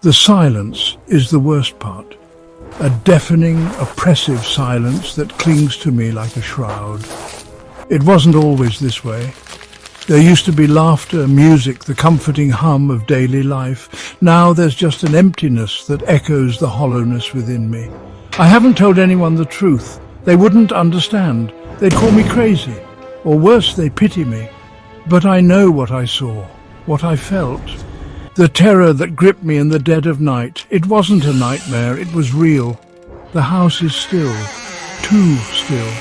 The silence is the worst part. A deafening, oppressive silence that clings to me like a shroud. It wasn't always this way. There used to be laughter, music, the comforting hum of daily life. Now there's just an emptiness that echoes the hollowness within me. I haven't told anyone the truth. They wouldn't understand. They'd call me crazy. Or worse, they'd pity me. But I know what I saw, what I felt. The terror that gripped me in the dead of night. It wasn't a nightmare, it was real. The house is still, too still.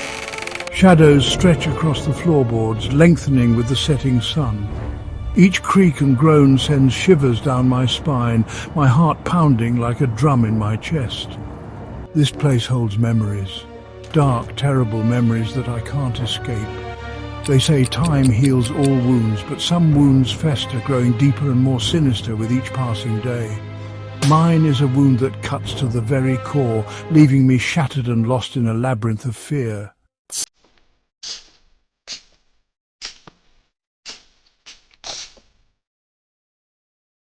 Shadows stretch across the floorboards, lengthening with the setting sun. Each creak and groan sends shivers down my spine, my heart pounding like a drum in my chest. This place holds memories, dark, terrible memories that I can't escape. They say time heals all wounds, but some wounds fester, growing deeper and more sinister with each passing day. Mine is a wound that cuts to the very core, leaving me shattered and lost in a labyrinth of fear.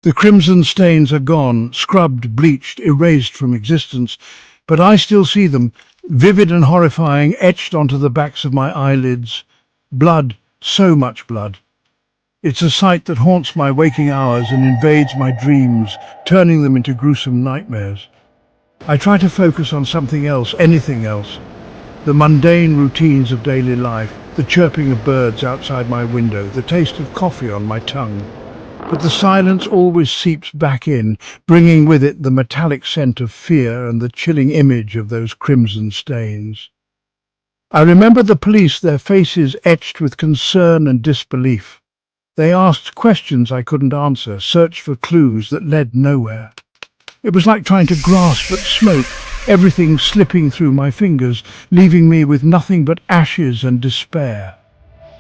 The crimson stains are gone, scrubbed, bleached, erased from existence, but I still see them, vivid and horrifying, etched onto the backs of my eyelids. Blood, so much blood. It's a sight that haunts my waking hours and invades my dreams, turning them into gruesome nightmares. I try to focus on something else, anything else. The mundane routines of daily life, the chirping of birds outside my window, the taste of coffee on my tongue. But the silence always seeps back in, bringing with it the metallic scent of fear and the chilling image of those crimson stains. I remember the police, their faces etched with concern and disbelief. They asked questions I couldn't answer, searched for clues that led nowhere. It was like trying to grasp at smoke, everything slipping through my fingers, leaving me with nothing but ashes and despair.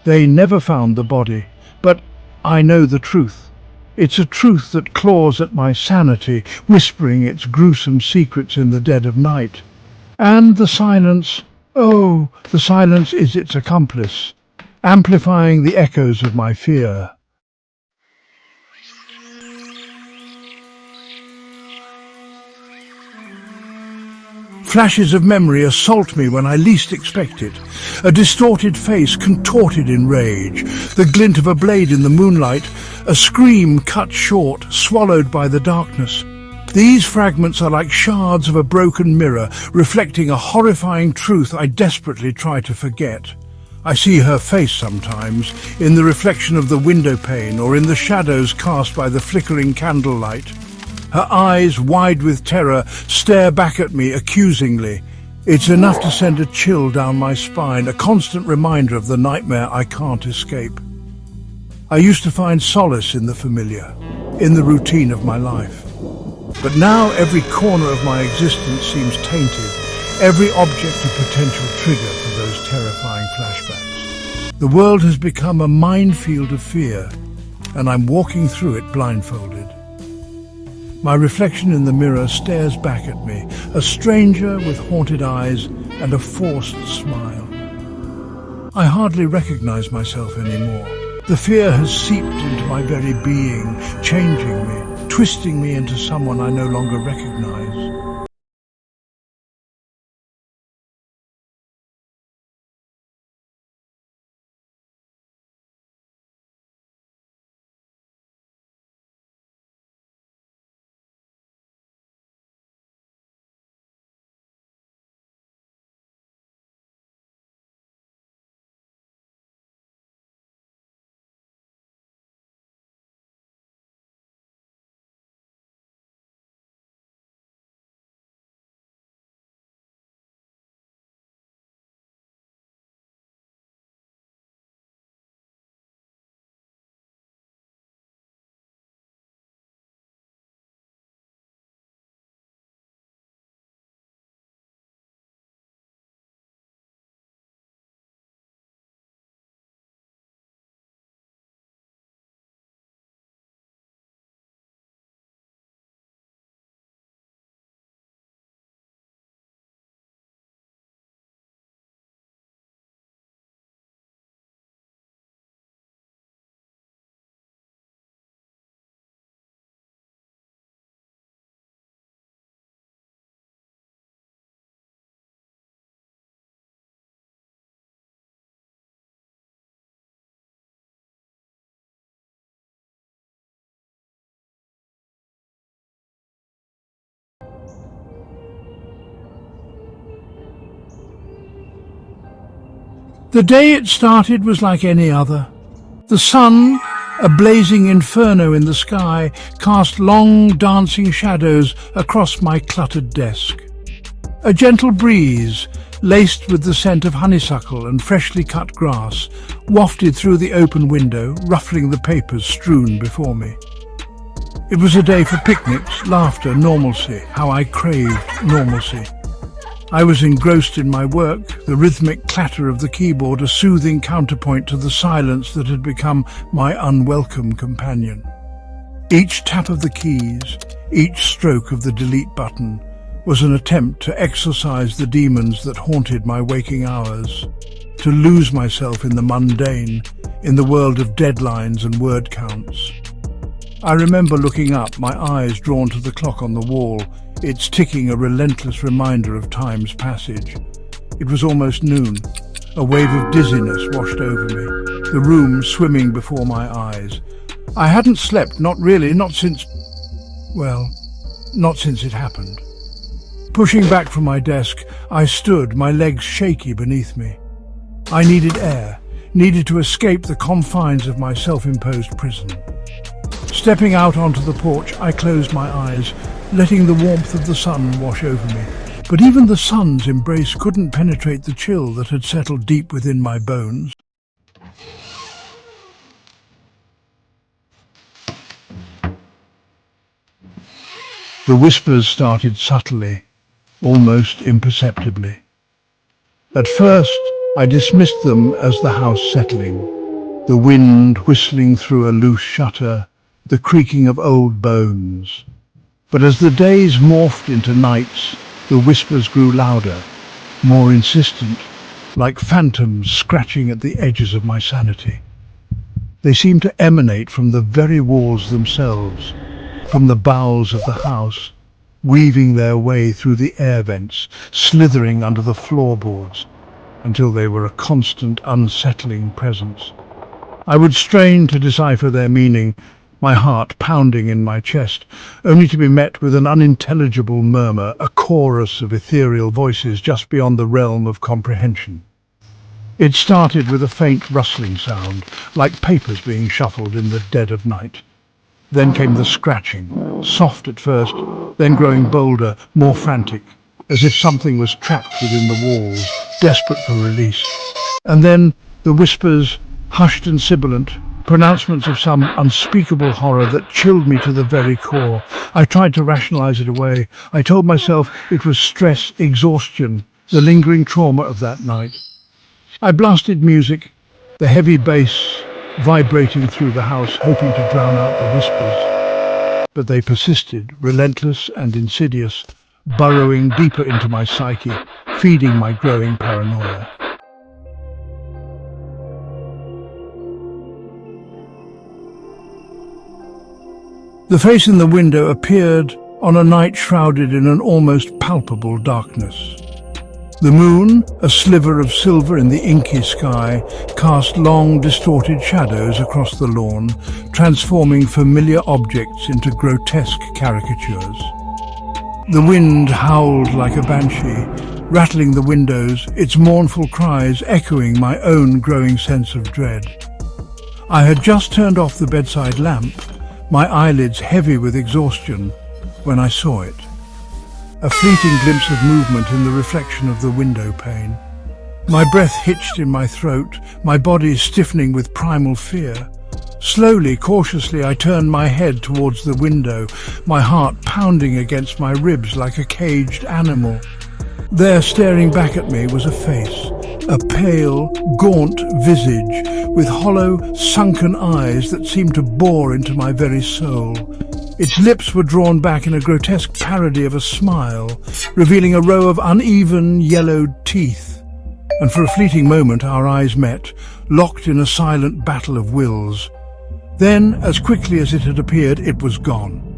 They never found the body, but I know the truth. It's a truth that claws at my sanity, whispering its gruesome secrets in the dead of night. And the silence, oh, the silence is its accomplice, amplifying the echoes of my fear. Flashes of memory assault me when I least expect it. A distorted face contorted in rage, the glint of a blade in the moonlight, a scream cut short, swallowed by the darkness. These fragments are like shards of a broken mirror, reflecting a horrifying truth I desperately try to forget. I see her face sometimes, in the reflection of the window pane or in the shadows cast by the flickering candlelight. Her eyes, wide with terror, stare back at me accusingly. It's enough to send a chill down my spine, a constant reminder of the nightmare I can't escape. I used to find solace in the familiar, in the routine of my life. But now every corner of my existence seems tainted, every object a potential trigger for those terrifying flashbacks. The world has become a minefield of fear, and I'm walking through it blindfolded. My reflection in the mirror stares back at me, a stranger with haunted eyes and a forced smile. I hardly recognize myself anymore. The fear has seeped into my very being, changing me, twisting me into someone I no longer recognize. The day it started was like any other. The sun, a blazing inferno in the sky, cast long dancing shadows across my cluttered desk. A gentle breeze, laced with the scent of honeysuckle and freshly cut grass, wafted through the open window, ruffling the papers strewn before me. It was a day for picnics, laughter, normalcy. How I craved normalcy. I was engrossed in my work, the rhythmic clatter of the keyboard a soothing counterpoint to the silence that had become my unwelcome companion. Each tap of the keys, each stroke of the delete button, was an attempt to exorcise the demons that haunted my waking hours, to lose myself in the mundane, in the world of deadlines and word counts. I remember looking up, my eyes drawn to the clock on the wall, its ticking a relentless reminder of time's passage. It was almost noon. A wave of dizziness washed over me, the room swimming before my eyes. I hadn't slept, not really, not since it happened. Pushing back from my desk, I stood, my legs shaky beneath me. I needed air, needed to escape the confines of my self-imposed prison. Stepping out onto the porch, I closed my eyes, letting the warmth of the sun wash over me. But even the sun's embrace couldn't penetrate the chill that had settled deep within my bones. The whispers started subtly, almost imperceptibly. At first, I dismissed them as the house settling, the wind whistling through a loose shutter, the creaking of old bones. But as the days morphed into nights, the whispers grew louder, more insistent, like phantoms scratching at the edges of my sanity. They seemed to emanate from the very walls themselves, from the bowels of the house, weaving their way through the air vents, slithering under the floorboards, until they were a constant, unsettling presence. I would strain to decipher their meaning, my heart pounding in my chest, only to be met with an unintelligible murmur, a chorus of ethereal voices just beyond the realm of comprehension. It started with a faint rustling sound, like papers being shuffled in the dead of night. Then came the scratching, soft at first, then growing bolder, more frantic, as if something was trapped within the walls, desperate for release. And then the whispers, hushed and sibilant, pronouncements of some unspeakable horror that chilled me to the very core. I tried to rationalize it away. I told myself it was stress, exhaustion, the lingering trauma of that night. I blasted music, the heavy bass vibrating through the house, hoping to drown out the whispers. But they persisted, relentless and insidious, burrowing deeper into my psyche, feeding my growing paranoia. The face in the window appeared on a night shrouded in an almost palpable darkness. The moon, a sliver of silver in the inky sky, cast long, distorted shadows across the lawn, transforming familiar objects into grotesque caricatures. The wind howled like a banshee, rattling the windows, its mournful cries echoing my own growing sense of dread. I had just turned off the bedside lamp, my eyelids heavy with exhaustion, when I saw it. A fleeting glimpse of movement in the reflection of the window pane. My breath hitched in my throat, my body stiffening with primal fear. Slowly, cautiously, I turned my head towards the window, my heart pounding against my ribs like a caged animal. There, staring back at me, was a face, a pale, gaunt visage with hollow, sunken eyes that seemed to bore into my very soul. Its lips were drawn back in a grotesque parody of a smile, revealing a row of uneven, yellowed teeth. And for a fleeting moment our eyes met, locked in a silent battle of wills. Then, as quickly as it had appeared, it was gone.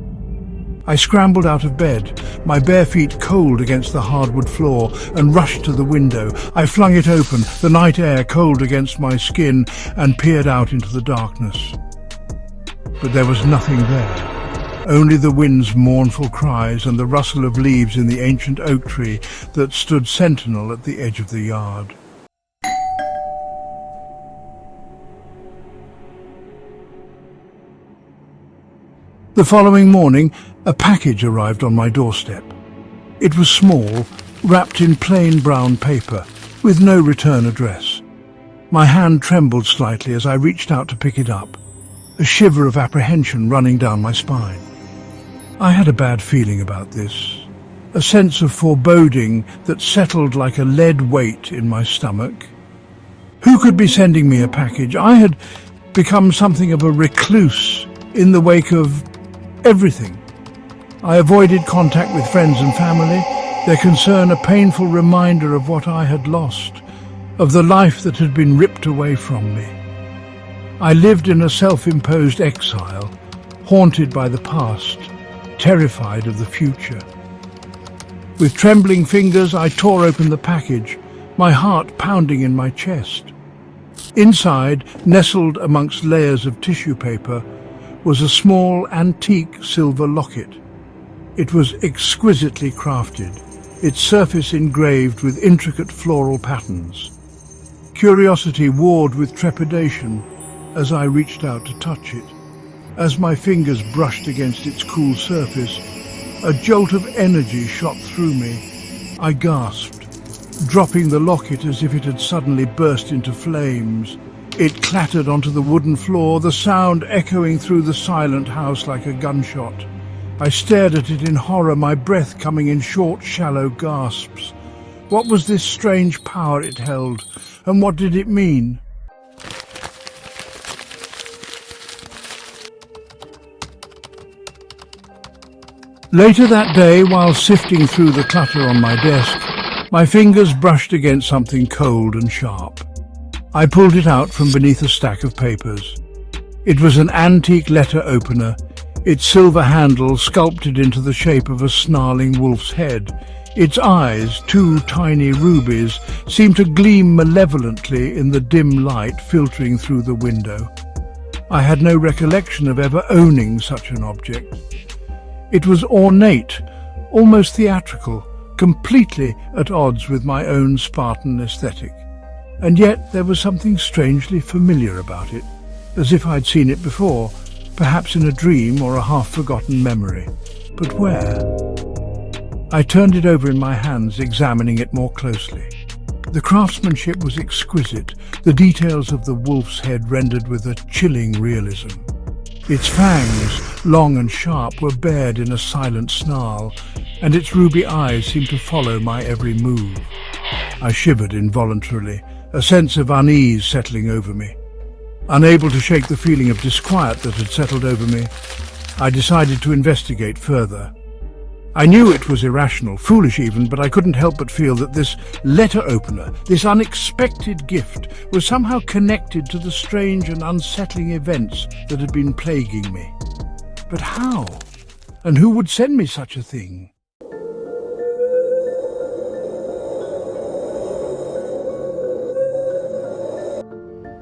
I scrambled out of bed, my bare feet cold against the hardwood floor, and rushed to the window. I flung it open, the night air cold against my skin, and peered out into the darkness. But there was nothing there. Only the wind's mournful cries and the rustle of leaves in the ancient oak tree that stood sentinel at the edge of the yard. The following morning, a package arrived on my doorstep. It was small, wrapped in plain brown paper, with no return address. My hand trembled slightly as I reached out to pick it up, a shiver of apprehension running down my spine. I had a bad feeling about this, a sense of foreboding that settled like a lead weight in my stomach. Who could be sending me a package? I had become something of a recluse in the wake of everything. I avoided contact with friends and family, their concern a painful reminder of what I had lost, of the life that had been ripped away from me. I lived in a self-imposed exile, haunted by the past, terrified of the future. With trembling fingers, I tore open the package, my heart pounding in my chest. Inside, nestled amongst layers of tissue paper, was a small antique silver locket. It was exquisitely crafted, its surface engraved with intricate floral patterns. Curiosity warred with trepidation as I reached out to touch it. As my fingers brushed against its cool surface, a jolt of energy shot through me. I gasped, dropping the locket as if it had suddenly burst into flames. It clattered onto the wooden floor, the sound echoing through the silent house like a gunshot. I stared at it in horror, my breath coming in short, shallow gasps. What was this strange power it held, and what did it mean? Later that day, while sifting through the clutter on my desk, my fingers brushed against something cold and sharp. I pulled it out from beneath a stack of papers. It was an antique letter opener, its silver handle sculpted into the shape of a snarling wolf's head. Its eyes, two tiny rubies, seemed to gleam malevolently in the dim light filtering through the window. I had no recollection of ever owning such an object. It was ornate, almost theatrical, completely at odds with my own Spartan aesthetic. And yet there was something strangely familiar about it, as if I'd seen it before, perhaps in a dream or a half-forgotten memory. But where? I turned it over in my hands, examining it more closely. The craftsmanship was exquisite, the details of the wolf's head rendered with a chilling realism. Its fangs, long and sharp, were bared in a silent snarl, and its ruby eyes seemed to follow my every move. I shivered involuntarily, a sense of unease settling over me. Unable to shake the feeling of disquiet that had settled over me, I decided to investigate further. I knew it was irrational, foolish even, but I couldn't help but feel that this letter opener, this unexpected gift, was somehow connected to the strange and unsettling events that had been plaguing me. But how? And who would send me such a thing?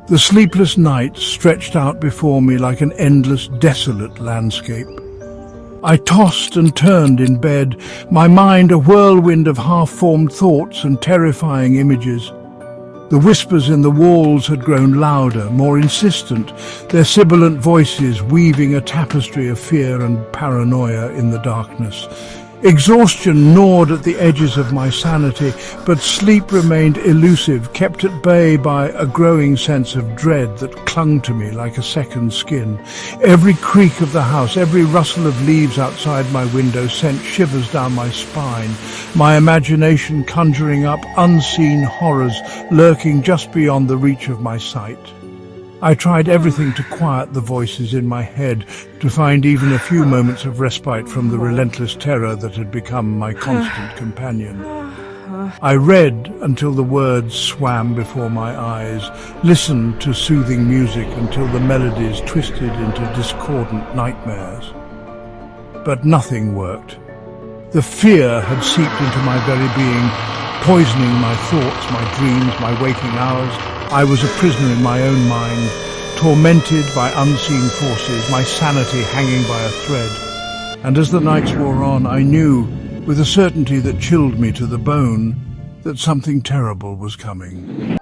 The sleepless night stretched out before me like an endless, desolate landscape. I tossed and turned in bed, my mind a whirlwind of half-formed thoughts and terrifying images. The whispers in the walls had grown louder, more insistent, their sibilant voices weaving a tapestry of fear and paranoia in the darkness. Exhaustion gnawed at the edges of my sanity, but sleep remained elusive, kept at bay by a growing sense of dread that clung to me like a second skin. Every creak of the house, every rustle of leaves outside my window sent shivers down my spine, my imagination conjuring up unseen horrors lurking just beyond the reach of my sight. I tried everything to quiet the voices in my head, to find even a few moments of respite from the relentless terror that had become my constant companion. I read until the words swam before my eyes, listened to soothing music until the melodies twisted into discordant nightmares. But nothing worked. The fear had seeped into my very being, poisoning my thoughts, my dreams, my waking hours. I was a prisoner in my own mind, tormented by unseen forces, my sanity hanging by a thread. And as the nights wore on, I knew, with a certainty that chilled me to the bone, that something terrible was coming.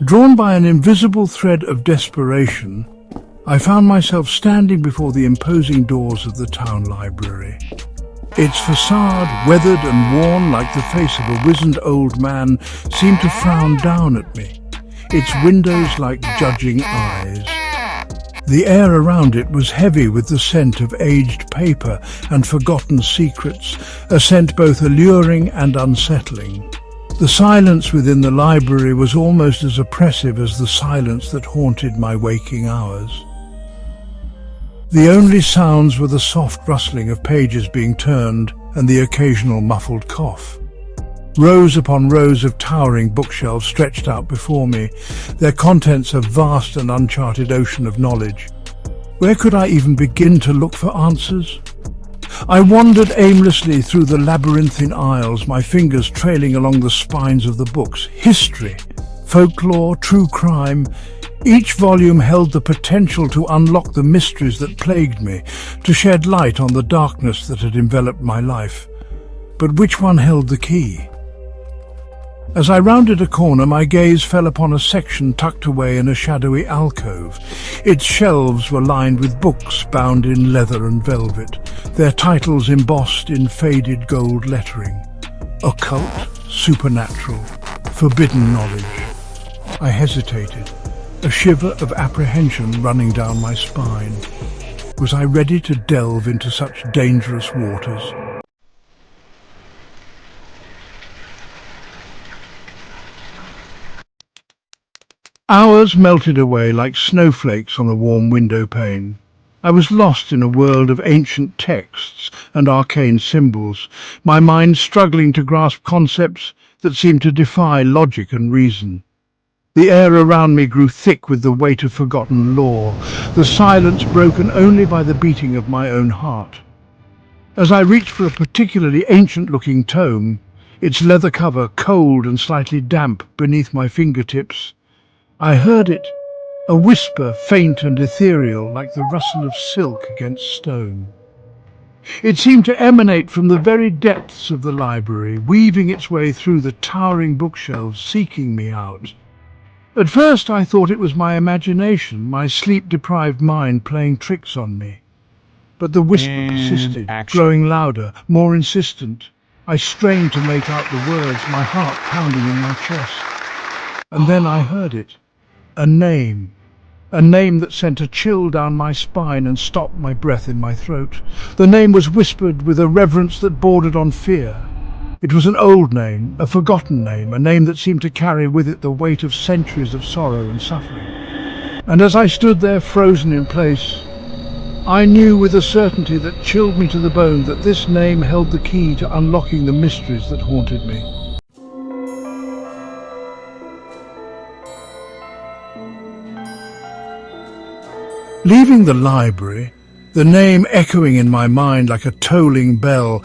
Drawn by an invisible thread of desperation, I found myself standing before the imposing doors of the town library. Its facade, weathered and worn like the face of a wizened old man, seemed to frown down at me, its windows like judging eyes. The air around it was heavy with the scent of aged paper and forgotten secrets, a scent both alluring and unsettling. The silence within the library was almost as oppressive as the silence that haunted my waking hours. The only sounds were the soft rustling of pages being turned and the occasional muffled cough. Rows upon rows of towering bookshelves stretched out before me, their contents a vast and uncharted ocean of knowledge. Where could I even begin to look for answers? I wandered aimlessly through the labyrinthine aisles, my fingers trailing along the spines of the books. History, folklore, true crime. Each volume held the potential to unlock the mysteries that plagued me, to shed light on the darkness that had enveloped my life. But which one held the key? As I rounded a corner, my gaze fell upon a section tucked away in a shadowy alcove. Its shelves were lined with books bound in leather and velvet, their titles embossed in faded gold lettering. Occult, supernatural, forbidden knowledge. I hesitated, a shiver of apprehension running down my spine. Was I ready to delve into such dangerous waters? Hours melted away like snowflakes on a warm window pane. I was lost in a world of ancient texts and arcane symbols, my mind struggling to grasp concepts that seemed to defy logic and reason. The air around me grew thick with the weight of forgotten lore, the silence broken only by the beating of my own heart. As I reached for a particularly ancient-looking tome, its leather cover cold and slightly damp beneath my fingertips, I heard it, a whisper faint and ethereal like the rustle of silk against stone. It seemed to emanate from the very depths of the library, weaving its way through the towering bookshelves, seeking me out. At first I thought it was my imagination, my sleep-deprived mind playing tricks on me. But the whisper persisted, growing louder, more insistent. I strained to make out the words, my heart pounding in my chest. And then I heard it. A name that sent a chill down my spine and stopped my breath in my throat. The name was whispered with a reverence that bordered on fear. It was an old name, a forgotten name, a name that seemed to carry with it the weight of centuries of sorrow and suffering. And as I stood there frozen in place, I knew with a certainty that chilled me to the bone that this name held the key to unlocking the mysteries that haunted me. Leaving the library, the name echoing in my mind like a tolling bell,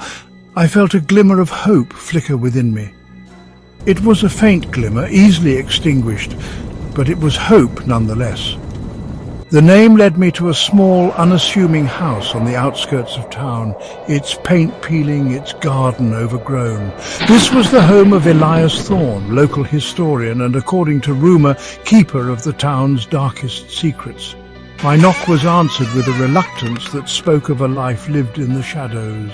I felt a glimmer of hope flicker within me. It was a faint glimmer, easily extinguished, but it was hope nonetheless. The name led me to a small, unassuming house on the outskirts of town, its paint peeling, its garden overgrown. This was the home of Elias Thorne, local historian and, according to rumour, keeper of the town's darkest secrets. My knock was answered with a reluctance that spoke of a life lived in the shadows.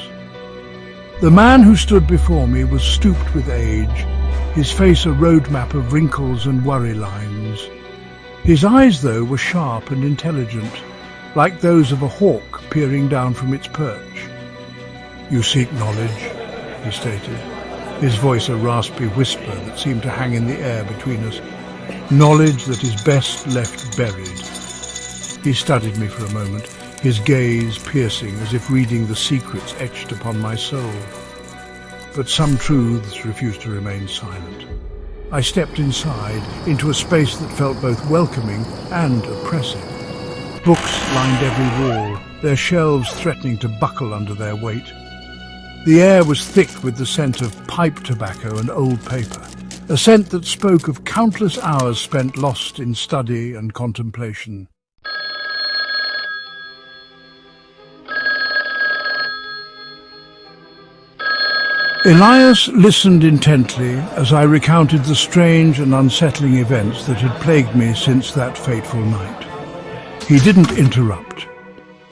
The man who stood before me was stooped with age, his face a roadmap of wrinkles and worry lines. His eyes, though, were sharp and intelligent, like those of a hawk peering down from its perch. "You seek knowledge," he stated, his voice a raspy whisper that seemed to hang in the air between us. "Knowledge that is best left buried." He studied me for a moment, his gaze piercing as if reading the secrets etched upon my soul. But some truths refused to remain silent. I stepped inside, into a space that felt both welcoming and oppressive. Books lined every wall, their shelves threatening to buckle under their weight. The air was thick with the scent of pipe tobacco and old paper, a scent that spoke of countless hours spent lost in study and contemplation. Elias listened intently as I recounted the strange and unsettling events that had plagued me since that fateful night. He didn't interrupt,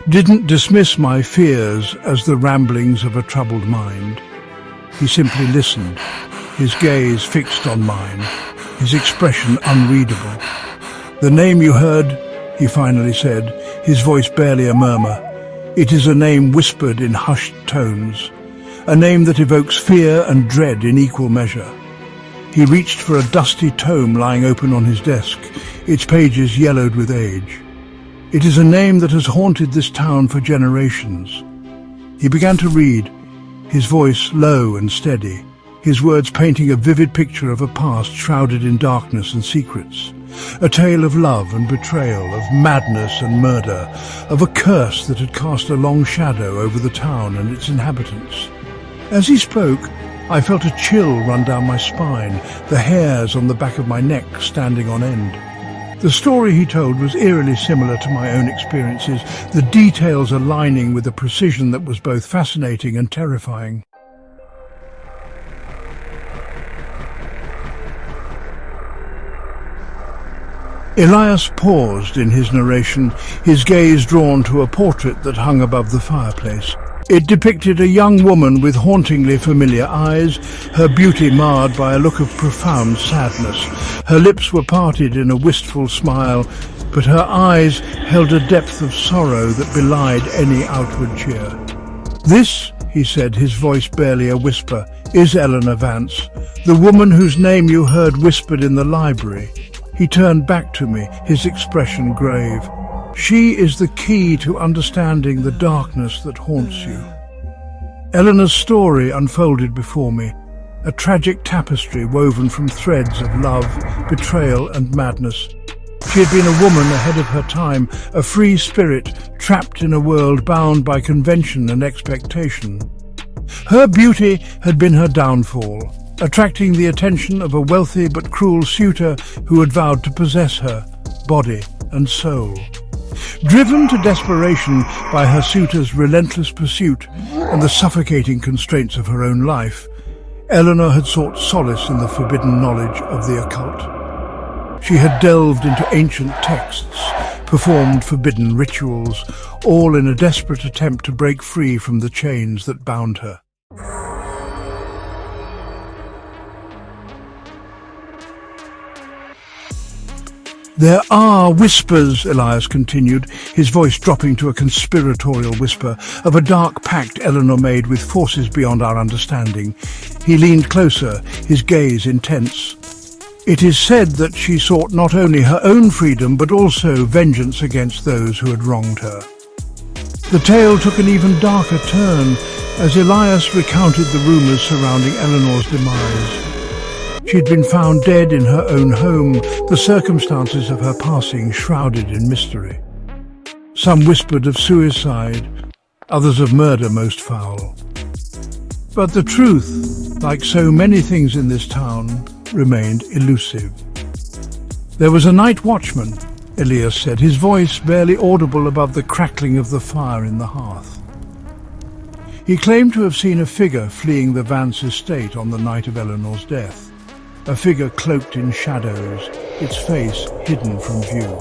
didn't dismiss my fears as the ramblings of a troubled mind. He simply listened, his gaze fixed on mine, his expression unreadable. "The name you heard," he finally said, his voice barely a murmur. "It is a name whispered in hushed tones. A name that evokes fear and dread in equal measure." He reached for a dusty tome lying open on his desk, its pages yellowed with age. "It is a name that has haunted this town for generations." He began to read, his voice low and steady, his words painting a vivid picture of a past shrouded in darkness and secrets. A tale of love and betrayal, of madness and murder, of a curse that had cast a long shadow over the town and its inhabitants. As he spoke, I felt a chill run down my spine, the hairs on the back of my neck standing on end. The story he told was eerily similar to my own experiences, the details aligning with a precision that was both fascinating and terrifying. Elias paused in his narration, his gaze drawn to a portrait that hung above the fireplace. It depicted a young woman with hauntingly familiar eyes, her beauty marred by a look of profound sadness. Her lips were parted in a wistful smile, but her eyes held a depth of sorrow that belied any outward cheer. "This," he said, his voice barely a whisper, "is Eleanor Vance, the woman whose name you heard whispered in the library." He turned back to me, his expression grave. "She is the key to understanding the darkness that haunts you." Eleanor's story unfolded before me, a tragic tapestry woven from threads of love, betrayal and madness. She had been a woman ahead of her time, a free spirit trapped in a world bound by convention and expectation. Her beauty had been her downfall, attracting the attention of a wealthy but cruel suitor who had vowed to possess her, body and soul. Driven to desperation by her suitor's relentless pursuit and the suffocating constraints of her own life, Eleanor had sought solace in the forbidden knowledge of the occult. She had delved into ancient texts, performed forbidden rituals, all in a desperate attempt to break free from the chains that bound her. "There are whispers," Elias continued, his voice dropping to a conspiratorial whisper, "of a dark pact Eleanor made with forces beyond our understanding." He leaned closer, his gaze intense. "It is said that she sought not only her own freedom but also vengeance against those who had wronged her." The tale took an even darker turn as Elias recounted the rumours surrounding Eleanor's demise. She had been found dead in her own home, the circumstances of her passing shrouded in mystery. Some whispered of suicide, others of murder most foul. But the truth, like so many things in this town, remained elusive. "There was a night watchman," Elias said, his voice barely audible above the crackling of the fire in the hearth. He claimed to have seen a figure fleeing the Vance estate on the night of Eleanor's death. A figure cloaked in shadows, its face hidden from view.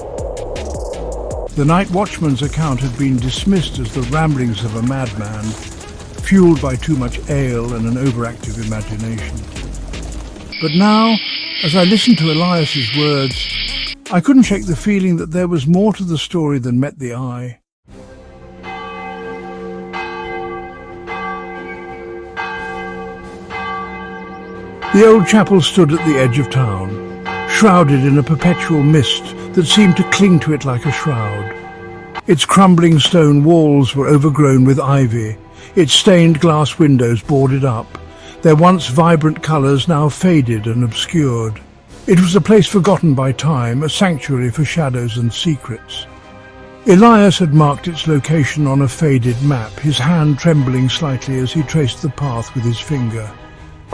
The night watchman's account had been dismissed as the ramblings of a madman, fueled by too much ale and an overactive imagination. But now, as I listened to Elias's words, I couldn't shake the feeling that there was more to the story than met the eye. The old chapel stood at the edge of town, shrouded in a perpetual mist that seemed to cling to it like a shroud. Its crumbling stone walls were overgrown with ivy, its stained glass windows boarded up, their once vibrant colours now faded and obscured. It was a place forgotten by time, a sanctuary for shadows and secrets. Elias had marked its location on a faded map, his hand trembling slightly as he traced the path with his finger.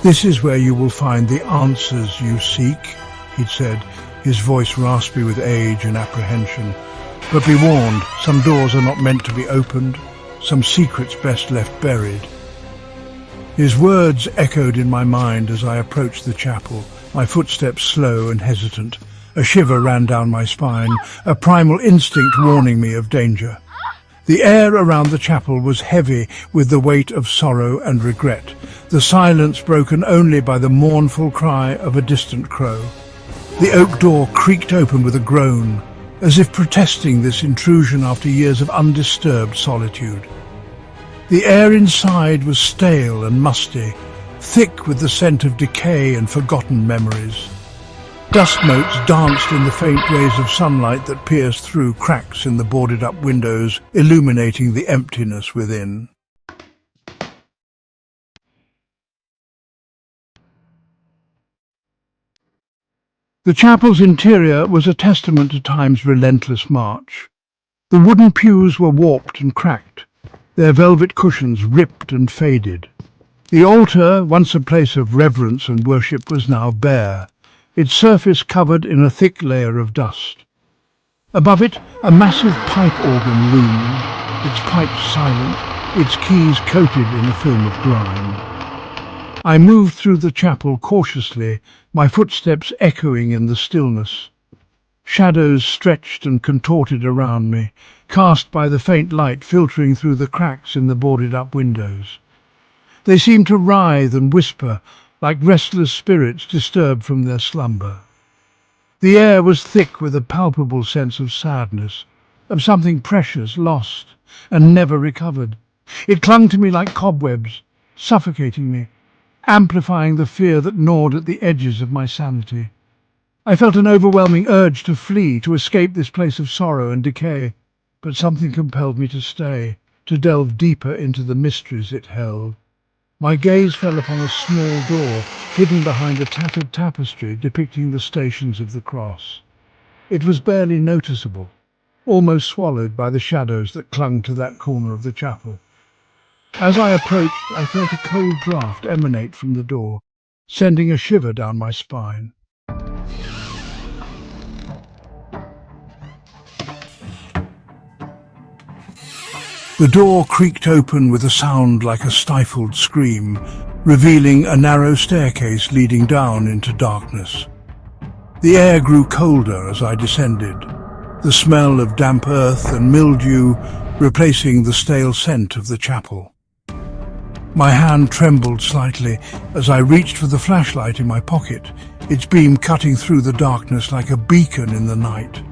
"This is where you will find the answers you seek," he'd said, his voice raspy with age and apprehension. "But be warned, some doors are not meant to be opened, some secrets best left buried." His words echoed in my mind as I approached the chapel, my footsteps slow and hesitant. A shiver ran down my spine, a primal instinct warning me of danger. The air around the chapel was heavy with the weight of sorrow and regret, the silence broken only by the mournful cry of a distant crow. The oak door creaked open with a groan, as if protesting this intrusion after years of undisturbed solitude. The air inside was stale and musty, thick with the scent of decay and forgotten memories. Dust motes danced in the faint rays of sunlight that pierced through cracks in the boarded-up windows, illuminating the emptiness within. The chapel's interior was a testament to time's relentless march. The wooden pews were warped and cracked, their velvet cushions ripped and faded. The altar, once a place of reverence and worship, was now bare, its surface covered in a thick layer of dust. Above it, a massive pipe organ loomed, its pipes silent, its keys coated in a film of grime. I moved through the chapel cautiously, my footsteps echoing in the stillness. Shadows stretched and contorted around me, cast by the faint light filtering through the cracks in the boarded-up windows. They seemed to writhe and whisper, like restless spirits disturbed from their slumber. The air was thick with a palpable sense of sadness, of something precious lost and never recovered. It clung to me like cobwebs, suffocating me, amplifying the fear that gnawed at the edges of my sanity. I felt an overwhelming urge to flee, to escape this place of sorrow and decay, but something compelled me to stay, to delve deeper into the mysteries it held. My gaze fell upon a small door, hidden behind a tattered tapestry depicting the Stations of the Cross. It was barely noticeable, almost swallowed by the shadows that clung to that corner of the chapel. As I approached, I felt a cold draught emanate from the door, sending a shiver down my spine. The door creaked open with a sound like a stifled scream, revealing a narrow staircase leading down into darkness. The air grew colder as I descended, the smell of damp earth and mildew replacing the stale scent of the chapel. My hand trembled slightly as I reached for the flashlight in my pocket, its beam cutting through the darkness like a beacon in the night.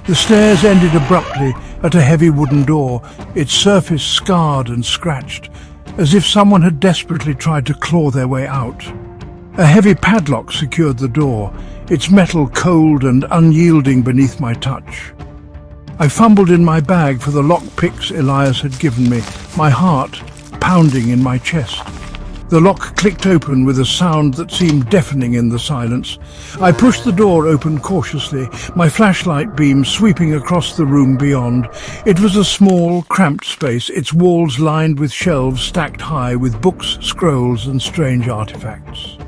The stairs ended abruptly at a heavy wooden door, its surface scarred and scratched, as if someone had desperately tried to claw their way out. A heavy padlock secured the door, its metal cold and unyielding beneath my touch. I fumbled in my bag for the lock-picks Elias had given me, my heart pounding in my chest. The lock clicked open with a sound that seemed deafening in the silence. I pushed the door open cautiously, my flashlight beam sweeping across the room beyond. It was a small, cramped space, its walls lined with shelves stacked high with books, scrolls, and strange artifacts.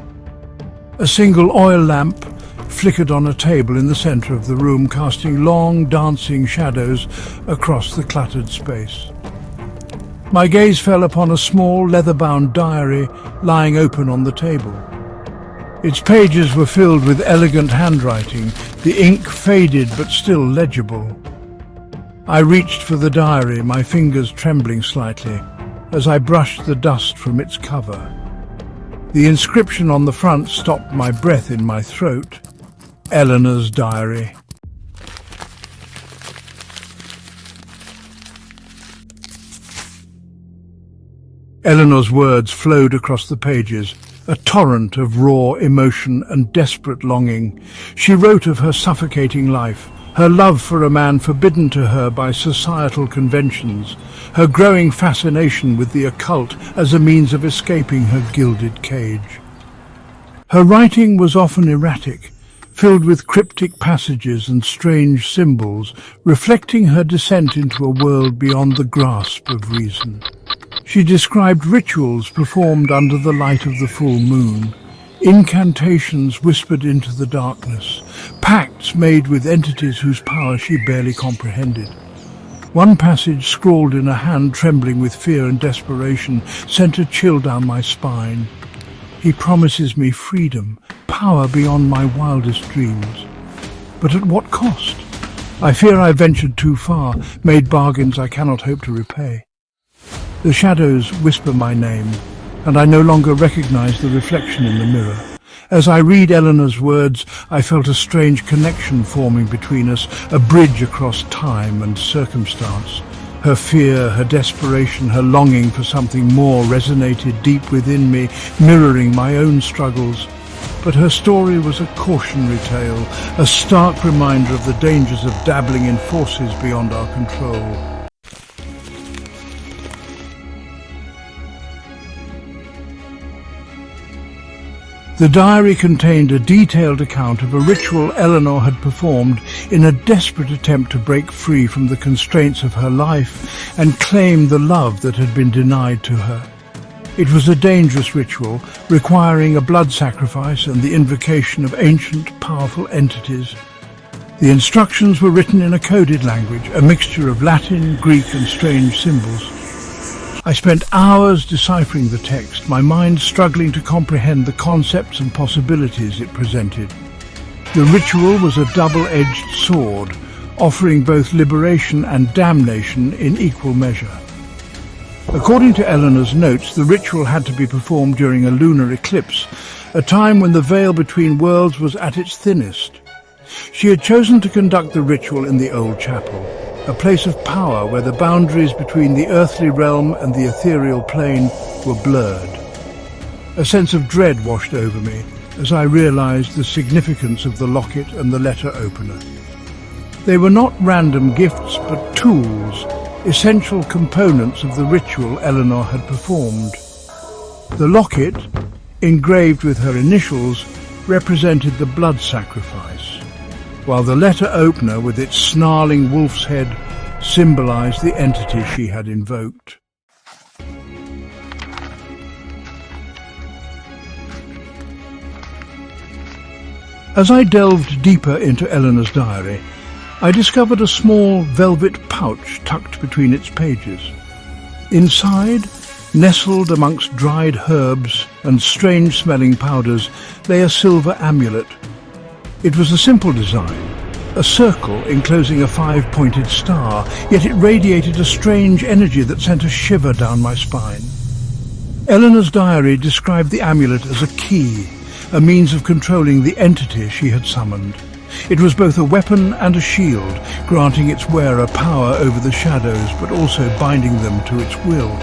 A single oil lamp flickered on a table in the center of the room, casting long, dancing shadows across the cluttered space. My gaze fell upon a small, leather-bound diary lying open on the table. Its pages were filled with elegant handwriting, the ink faded but still legible. I reached for the diary, my fingers trembling slightly, as I brushed the dust from its cover. The inscription on the front stopped my breath in my throat. Eleanor's diary. Eleanor's words flowed across the pages, a torrent of raw emotion and desperate longing. She wrote of her suffocating life, her love for a man forbidden to her by societal conventions, her growing fascination with the occult as a means of escaping her gilded cage. Her writing was often erratic, filled with cryptic passages and strange symbols, reflecting her descent into a world beyond the grasp of reason. She described rituals performed under the light of the full moon, incantations whispered into the darkness, pacts made with entities whose power she barely comprehended. One passage, scrawled in a hand trembling with fear and desperation, sent a chill down my spine. He promises me freedom, power beyond my wildest dreams. But at what cost? I fear I ventured too far, made bargains I cannot hope to repay. The shadows whisper my name, and I no longer recognize the reflection in the mirror. As I read Eleanor's words, I felt a strange connection forming between us, a bridge across time and circumstance. Her fear, her desperation, her longing for something more resonated deep within me, mirroring my own struggles. But her story was a cautionary tale, a stark reminder of the dangers of dabbling in forces beyond our control. The diary contained a detailed account of a ritual Eleanor had performed in a desperate attempt to break free from the constraints of her life and claim the love that had been denied to her. It was a dangerous ritual, requiring a blood sacrifice and the invocation of ancient, powerful entities. The instructions were written in a coded language, a mixture of Latin, Greek and strange symbols. I spent hours deciphering the text, my mind struggling to comprehend the concepts and possibilities it presented. The ritual was a double-edged sword, offering both liberation and damnation in equal measure. According to Eleanor's notes, the ritual had to be performed during a lunar eclipse, a time when the veil between worlds was at its thinnest. She had chosen to conduct the ritual in the old chapel, a place of power where the boundaries between the earthly realm and the ethereal plane were blurred. A sense of dread washed over me as I realized the significance of the locket and the letter opener. They were not random gifts, but tools, essential components of the ritual Eleanor had performed. The locket, engraved with her initials, represented the blood sacrifice, while the letter opener, with its snarling wolf's head, symbolized the entity she had invoked. As I delved deeper into Eleanor's diary, I discovered a small velvet pouch tucked between its pages. Inside, nestled amongst dried herbs and strange-smelling powders, lay a silver amulet. It was a simple design, a circle enclosing a 5-pointed star, yet it radiated a strange energy that sent a shiver down my spine. Eleanor's diary described the amulet as a key, a means of controlling the entity she had summoned. It was both a weapon and a shield, granting its wearer power over the shadows, but also binding them to its will.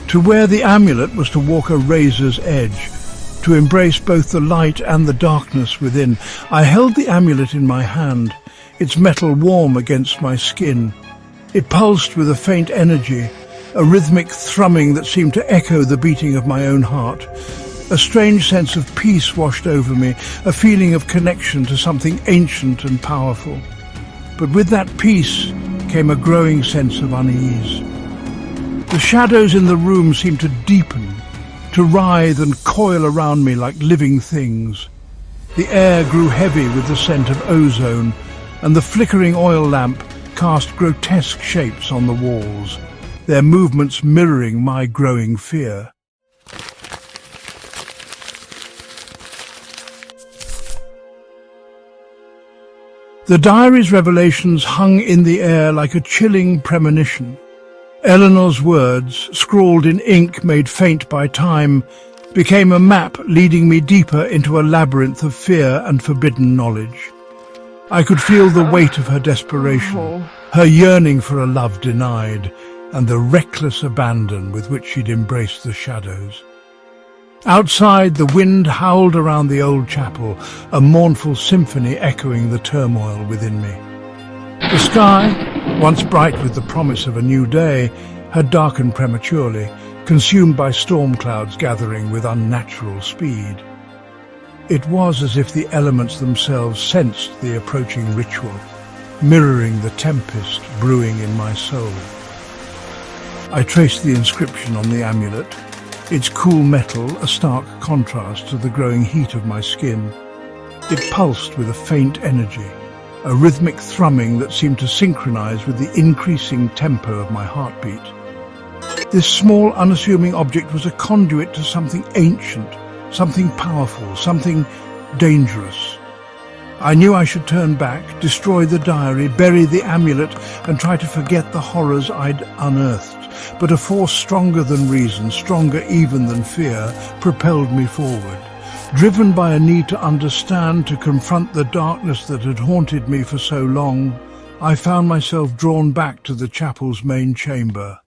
To wear the amulet was to walk a razor's edge, to embrace both the light and the darkness within. I held the amulet in my hand, its metal warm against my skin. It pulsed with a faint energy, a rhythmic thrumming that seemed to echo the beating of my own heart. A strange sense of peace washed over me, a feeling of connection to something ancient and powerful. But with that peace came a growing sense of unease. The shadows in the room seemed to deepen, to writhe and coil around me like living things. The air grew heavy with the scent of ozone, and the flickering oil lamp cast grotesque shapes on the walls, their movements mirroring my growing fear. The diary's revelations hung in the air like a chilling premonition. Eleanor's words, scrawled in ink made faint by time, became a map leading me deeper into a labyrinth of fear and forbidden knowledge. I could feel the weight of her desperation, her yearning for a love denied, and the reckless abandon with which she'd embraced the shadows. Outside, the wind howled around the old chapel, a mournful symphony echoing the turmoil within me. The sky, once bright with the promise of a new day, had darkened prematurely, consumed by storm clouds gathering with unnatural speed. It was as if the elements themselves sensed the approaching ritual, mirroring the tempest brewing in my soul. I traced the inscription on the amulet, its cool metal a stark contrast to the growing heat of my skin. It pulsed with a faint energy, a rhythmic thrumming that seemed to synchronize with the increasing tempo of my heartbeat. This small, unassuming object was a conduit to something ancient, something powerful, something dangerous. I knew I should turn back, destroy the diary, bury the amulet, and try to forget the horrors I'd unearthed. But a force stronger than reason, stronger even than fear, propelled me forward. Driven by a need to understand, to confront the darkness that had haunted me for so long, I found myself drawn back to the chapel's main chamber.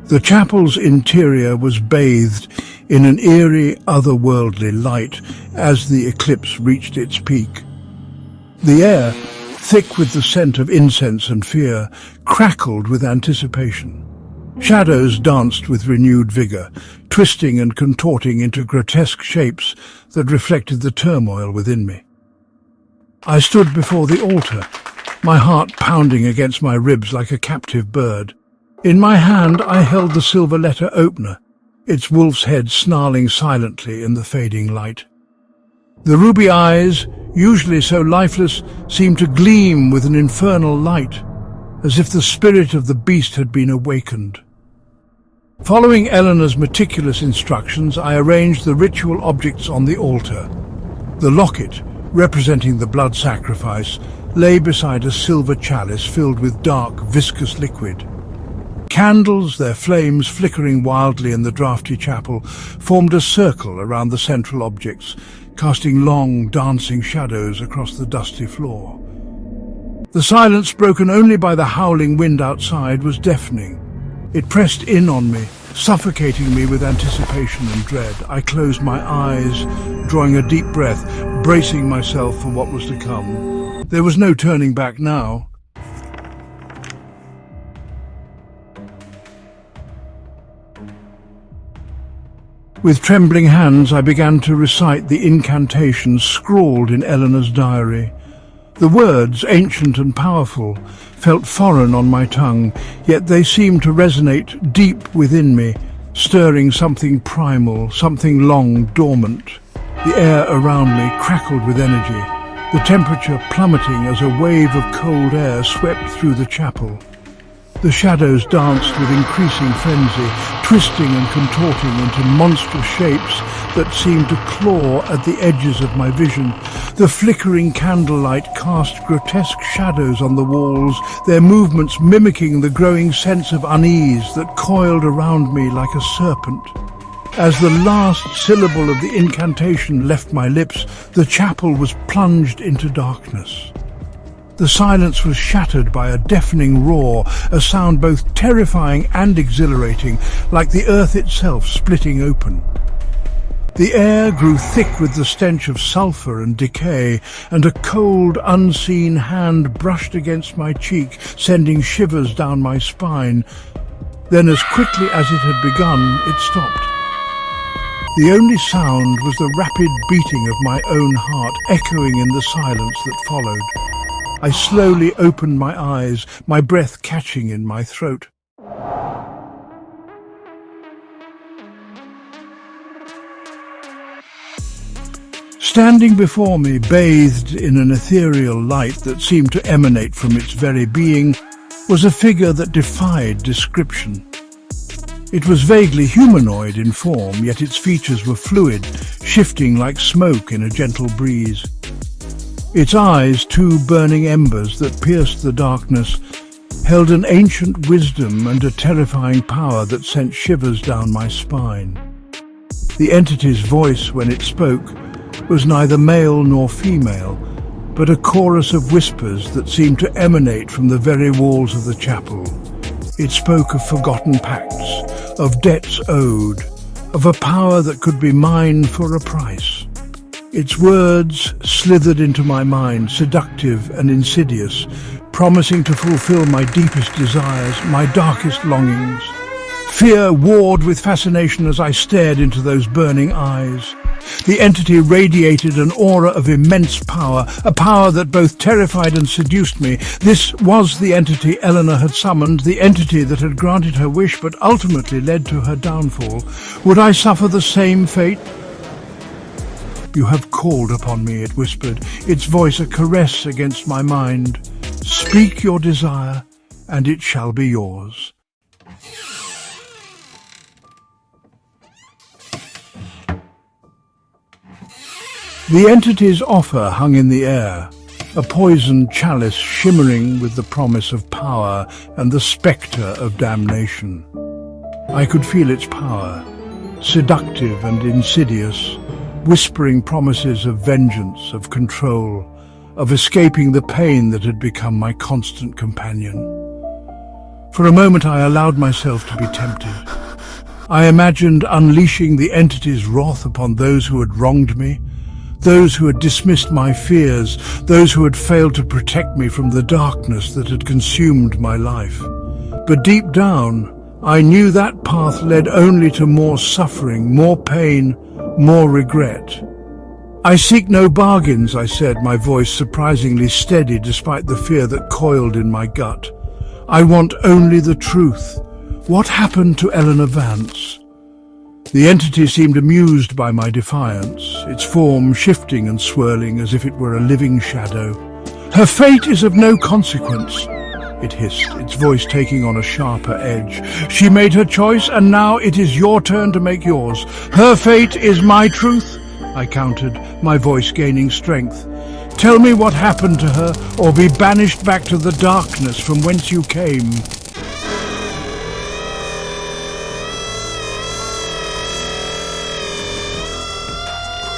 The chapel's interior was bathed in an eerie, otherworldly light as the eclipse reached its peak. The air, thick with the scent of incense and fear, crackled with anticipation. Shadows danced with renewed vigor, twisting and contorting into grotesque shapes that reflected the turmoil within me. I stood before the altar, my heart pounding against my ribs like a captive bird. In my hand I held the silver letter opener, its wolf's head snarling silently in the fading light. The ruby eyes, usually so lifeless, seemed to gleam with an infernal light, as if the spirit of the beast had been awakened. Following Eleanor's meticulous instructions, I arranged the ritual objects on the altar. The locket, representing the blood sacrifice, lay beside a silver chalice filled with dark, viscous liquid. Candles, their flames flickering wildly in the draughty chapel, formed a circle around the central objects, casting long, dancing shadows across the dusty floor. The silence, broken only by the howling wind outside, was deafening. It pressed in on me, suffocating me with anticipation and dread. I closed my eyes, drawing a deep breath, bracing myself for what was to come. There was no turning back now. With trembling hands, I began to recite the incantations scrawled in Eleanor's diary. The words, ancient and powerful, felt foreign on my tongue, yet they seemed to resonate deep within me, stirring something primal, something long dormant. The air around me crackled with energy, the temperature plummeting as a wave of cold air swept through the chapel. The shadows danced with increasing frenzy, twisting and contorting into monstrous shapes that seemed to claw at the edges of my vision. The flickering candlelight cast grotesque shadows on the walls, their movements mimicking the growing sense of unease that coiled around me like a serpent. As the last syllable of the incantation left my lips, the chapel was plunged into darkness. The silence was shattered by a deafening roar, a sound both terrifying and exhilarating, like the earth itself splitting open. The air grew thick with the stench of sulphur and decay, and a cold, unseen hand brushed against my cheek, sending shivers down my spine. Then, as quickly as it had begun, it stopped. The only sound was the rapid beating of my own heart, echoing in the silence that followed. I slowly opened my eyes, my breath catching in my throat. Standing before me, bathed in an ethereal light that seemed to emanate from its very being, was a figure that defied description. It was vaguely humanoid in form, yet its features were fluid, shifting like smoke in a gentle breeze. Its eyes, two burning embers that pierced the darkness, held an ancient wisdom and a terrifying power that sent shivers down my spine. The entity's voice, when it spoke, was neither male nor female, but a chorus of whispers that seemed to emanate from the very walls of the chapel. It spoke of forgotten pacts, of debts owed, of a power that could be mine for a price. Its words slithered into my mind, seductive and insidious, promising to fulfill my deepest desires, my darkest longings. Fear warred with fascination as I stared into those burning eyes. The entity radiated an aura of immense power, a power that both terrified and seduced me. This was the entity Eleanor had summoned, the entity that had granted her wish but ultimately led to her downfall. Would I suffer the same fate? "You have called upon me," it whispered, its voice a caress against my mind. "Speak your desire, and it shall be yours." The entity's offer hung in the air, a poisoned chalice shimmering with the promise of power and the spectre of damnation. I could feel its power, seductive and insidious, whispering promises of vengeance, of control, of escaping the pain that had become my constant companion. For a moment I allowed myself to be tempted. I imagined unleashing the entity's wrath upon those who had wronged me, those who had dismissed my fears, those who had failed to protect me from the darkness that had consumed my life. But deep down, I knew that path led only to more suffering, more pain, more regret. "I seek no bargains," I said, my voice surprisingly steady despite the fear that coiled in my gut. "I want only the truth. What happened to Eleanor Vance?" The entity seemed amused by my defiance, its form shifting and swirling as if it were a living shadow. "Her fate is of no consequence," it hissed, its voice taking on a sharper edge. "She made her choice, and now it is your turn to make yours. Her fate is my truth," I countered, my voice gaining strength. "Tell me what happened to her, or be banished back to the darkness from whence you came."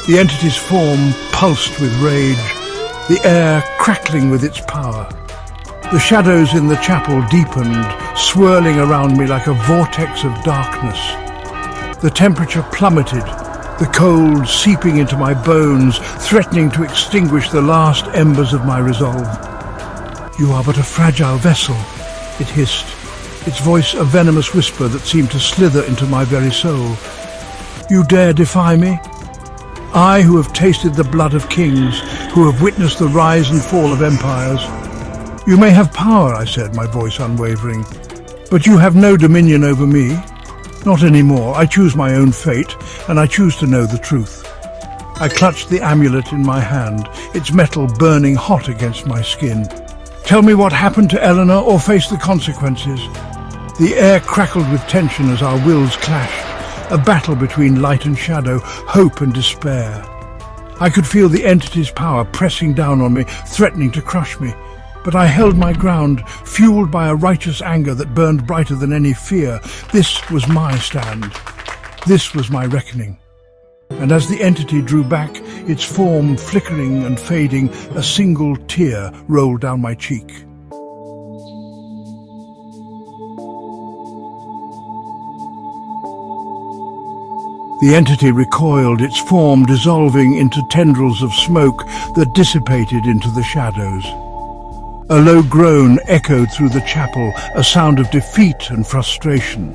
The entity's form pulsed with rage, the air crackling with its power. The shadows in the chapel deepened, swirling around me like a vortex of darkness. The temperature plummeted, the cold seeping into my bones, threatening to extinguish the last embers of my resolve. "You are but a fragile vessel," it hissed, its voice a venomous whisper that seemed to slither into my very soul. "You dare defy me? I, who have tasted the blood of kings, who have witnessed the rise and fall of empires." "You may have power," I said, my voice unwavering, "but you have no dominion over me. Not anymore. I choose my own fate, and I choose to know the truth." I clutched the amulet in my hand, its metal burning hot against my skin. "Tell me what happened to Eleanor, or face the consequences." The air crackled with tension as our wills clashed. A battle between light and shadow, hope and despair. I could feel the entity's power pressing down on me, threatening to crush me. But I held my ground, fueled by a righteous anger that burned brighter than any fear. This was my stand. This was my reckoning. And as the entity drew back, its form flickering and fading, a single tear rolled down my cheek. The entity recoiled, its form dissolving into tendrils of smoke that dissipated into the shadows. A low groan echoed through the chapel, a sound of defeat and frustration.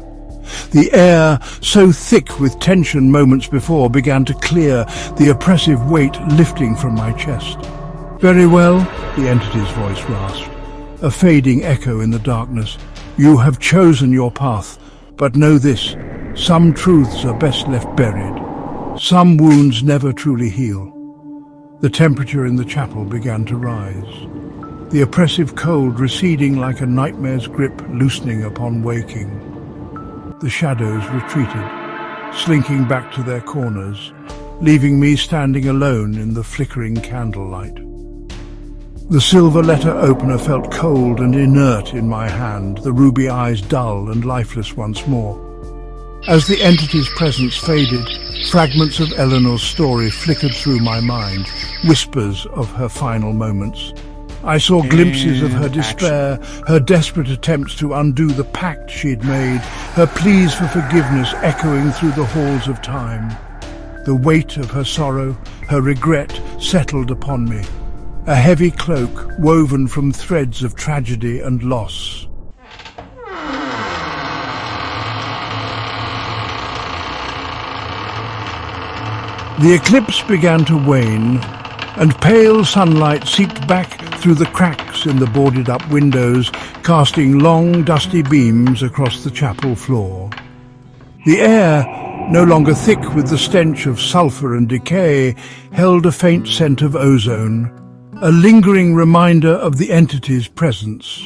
The air, so thick with tension moments before, began to clear, the oppressive weight lifting from my chest. "Very well," the entity's voice rasped, a fading echo in the darkness. "You have chosen your path, but know this. Some truths are best left buried. Some wounds never truly heal." The temperature in the chapel began to rise, the oppressive cold receding like a nightmare's grip loosening upon waking. The shadows retreated, slinking back to their corners, leaving me standing alone in the flickering candlelight. The silver letter opener felt cold and inert in my hand, the ruby eyes dull and lifeless once more. As the entity's presence faded, fragments of Eleanor's story flickered through my mind, whispers of her final moments. I saw glimpses of her despair, her desperate attempts to undo the pact she'd made, her pleas for forgiveness echoing through the halls of time. The weight of her sorrow, her regret, settled upon me, a heavy cloak woven from threads of tragedy and loss. The eclipse began to wane, and pale sunlight seeped back through the cracks in the boarded-up windows, casting long, dusty beams across the chapel floor. The air, no longer thick with the stench of sulphur and decay, held a faint scent of ozone, a lingering reminder of the entity's presence.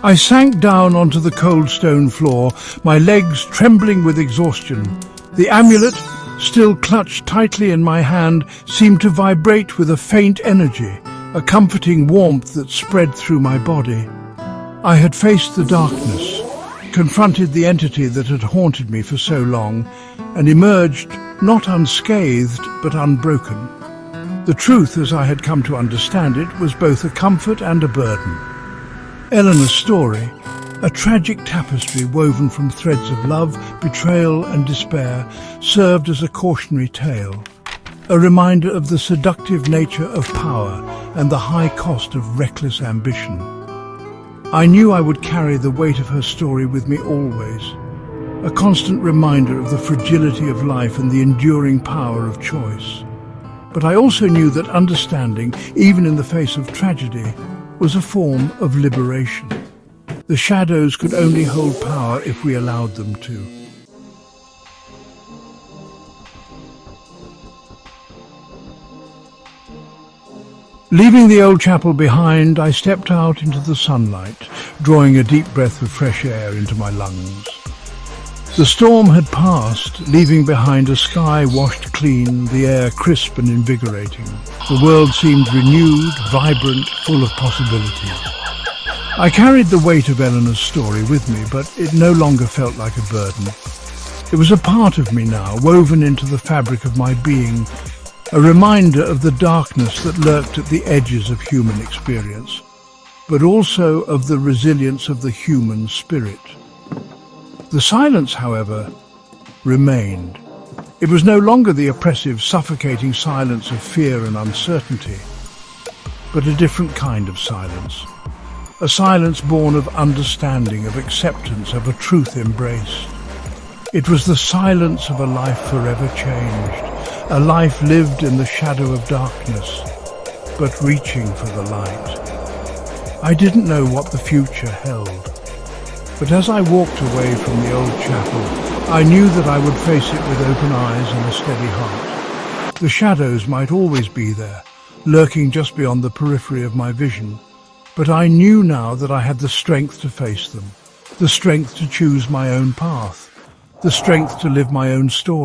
I sank down onto the cold stone floor, my legs trembling with exhaustion. The amulet, still clutched tightly in my hand, seemed to vibrate with a faint energy, a comforting warmth that spread through my body. I had faced the darkness, confronted the entity that had haunted me for so long, and emerged not unscathed but unbroken. The truth, as I had come to understand it, was both a comfort and a burden. Eleanor's story, a tragic tapestry woven from threads of love, betrayal and despair, served as a cautionary tale, a reminder of the seductive nature of power and the high cost of reckless ambition. I knew I would carry the weight of her story with me always, a constant reminder of the fragility of life and the enduring power of choice. But I also knew that understanding, even in the face of tragedy, was a form of liberation. The shadows could only hold power if we allowed them to. Leaving the old chapel behind, I stepped out into the sunlight, drawing a deep breath of fresh air into my lungs. The storm had passed, leaving behind a sky washed clean, the air crisp and invigorating. The world seemed renewed, vibrant, full of possibilities. I carried the weight of Eleanor's story with me, but it no longer felt like a burden. It was a part of me now, woven into the fabric of my being, a reminder of the darkness that lurked at the edges of human experience, but also of the resilience of the human spirit. The silence, however, remained. It was no longer the oppressive, suffocating silence of fear and uncertainty, but a different kind of silence. A silence born of understanding, of acceptance, of a truth embraced. It was the silence of a life forever changed, a life lived in the shadow of darkness, but reaching for the light. I didn't know what the future held, but as I walked away from the old chapel, I knew that I would face it with open eyes and a steady heart. The shadows might always be there, lurking just beyond the periphery of my vision, but I knew now that I had the strength to face them, the strength to choose my own path, the strength to live my own story.